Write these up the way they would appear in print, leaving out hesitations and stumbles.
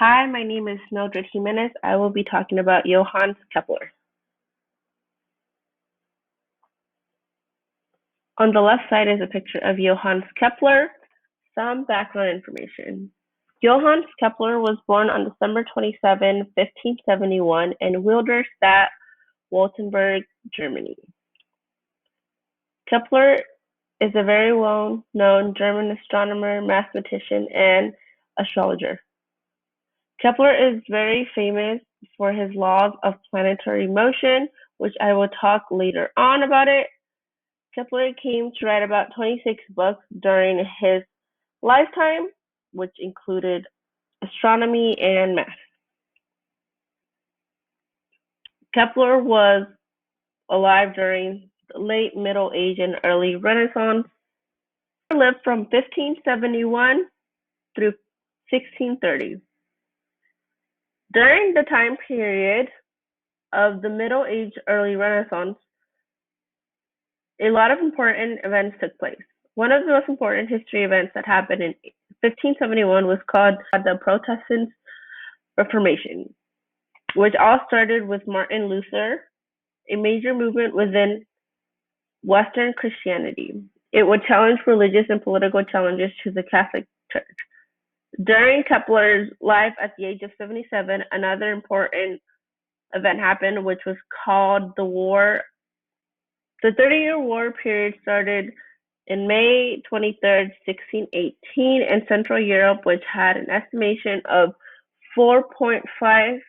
Hi, my name is Mildred Jimenez. I will be talking about Johannes Kepler. On the left side is a picture of Johannes Kepler. Some background information. Johannes Kepler was born on December 27, 1571 in Wilderstadt, Württemberg, Germany. Kepler is a very well-known German astronomer, mathematician, and astrologer. Kepler is very famous for his laws of planetary motion, which I will talk later on about it. Kepler came to write about 26 books during his lifetime, which included astronomy and math. Kepler was alive during the late Middle Age and early Renaissance. He lived from 1571 through 1630. During the time period of the Middle Age, early Renaissance, a lot of important events took place. One of the most important history events that happened in 1571 was called the Protestant Reformation, which all started with Martin Luther, a major movement within Western Christianity. It would challenge religious and political challenges to the Catholic Church. During Kepler's life at the age of 77, another important event happened, which was called the War. The 30-Year War period started in May 23, 1618, in Central Europe, which had an estimation of 4.5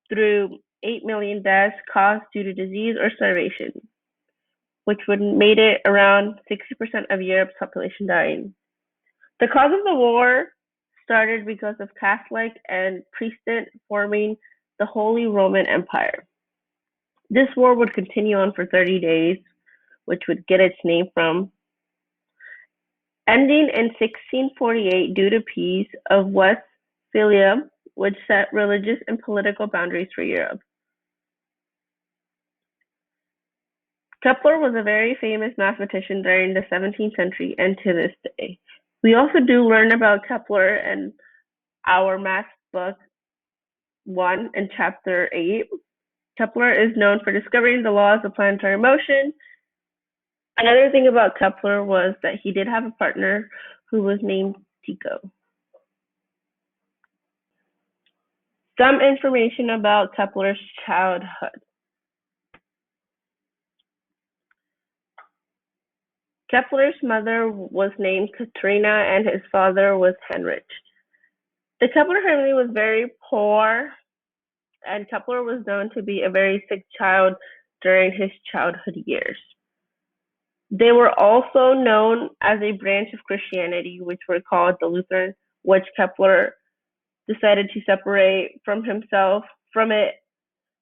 through 8 million deaths caused due to disease or starvation, which would made it around 60% of Europe's population dying. The cause of the war started because of Catholic and priesthood forming the Holy Roman Empire. This war would continue on for 30 days, which would get its name from, ending in 1648 due to Peace of Westphalia, which set religious and political boundaries for Europe. Kepler was a very famous mathematician during the 17th century and to this day. We also do learn about Kepler in our math book 1 in chapter 8. Kepler is known for discovering the laws of planetary motion. Another thing about Kepler was that he did have a partner who was named Tycho. Some information about Kepler's childhood. Kepler's mother was named Katrina and his father was Heinrich. The Kepler family was very poor, and Kepler was known to be a very sick child during his childhood years. They were also known as a branch of Christianity, which were called the Lutheran, which Kepler decided to separate from himself from it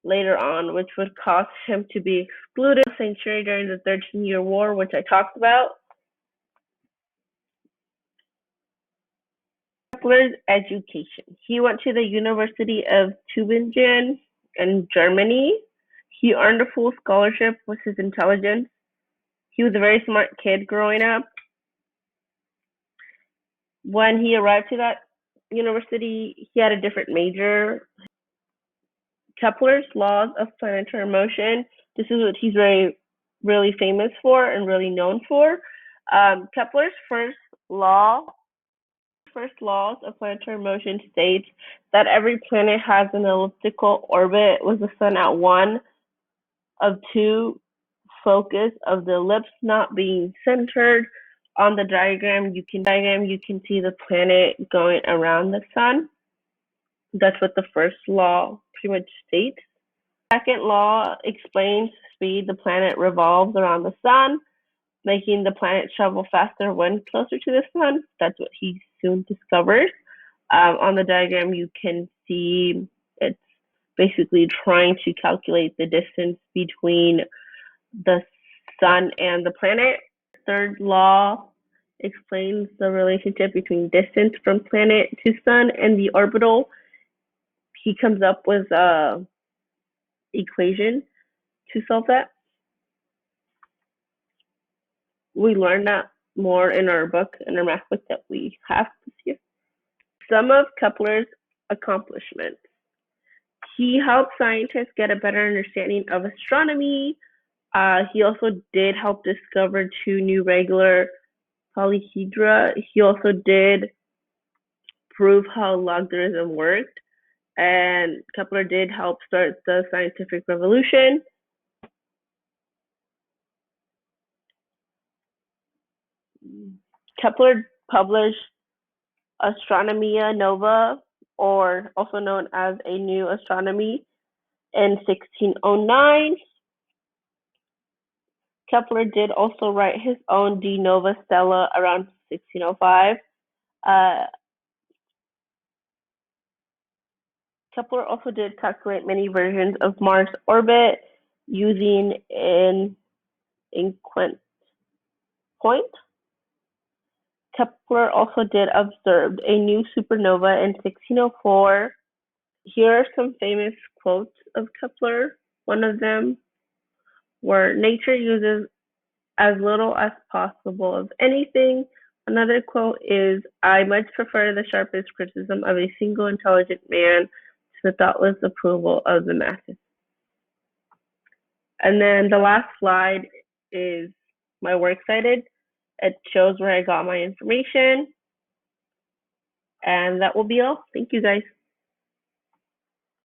later on, which would cause him to be excluded from the sanctuary during the 13-Year War, which I talked about. Kepler's education. He went to the University of Tübingen in Germany. He earned a full scholarship with his intelligence. He was a very smart kid growing up. When he arrived to that university, he had a different major. Kepler's laws of planetary motion. This is what he's really famous for and really known for. Kepler's first laws of planetary motion states that every planet has an elliptical orbit with the sun at one of two focus of the ellipse not being centered. On the diagram, you can see the planet going around the sun. That's what the first law pretty much states. The second law explains the speed the planet revolves around the sun, making the planet travel faster when closer to the sun. That's what he soon discovered. On the diagram, you can see it's basically trying to calculate the distance between the sun and the planet. Third law explains the relationship between distance from planet to sun and the orbital. He comes up with an equation to solve that. We learn that more in our book, in our math book that we have this year. Some of Kepler's accomplishments. He helped scientists get a better understanding of astronomy. He also did help discover two new regular polyhedra. He also did prove how logarithm worked, and Kepler did help start the scientific revolution. Kepler published Astronomia Nova, or also known as A New Astronomy, in 1609. Kepler did also write his own De Nova Stella around 1605. Uh, Kepler also did calculate many versions of Mars' orbit using an inclined point. Kepler also did observe a new supernova in 1604. Here are some famous quotes of Kepler. One of them were, "Nature uses as little as possible of anything." Another quote is, "I much prefer the sharpest criticism of a single intelligent man to the thoughtless approval of the masses." And then the last slide is my works cited. It shows where I got my information. And that will be all. Thank you guys.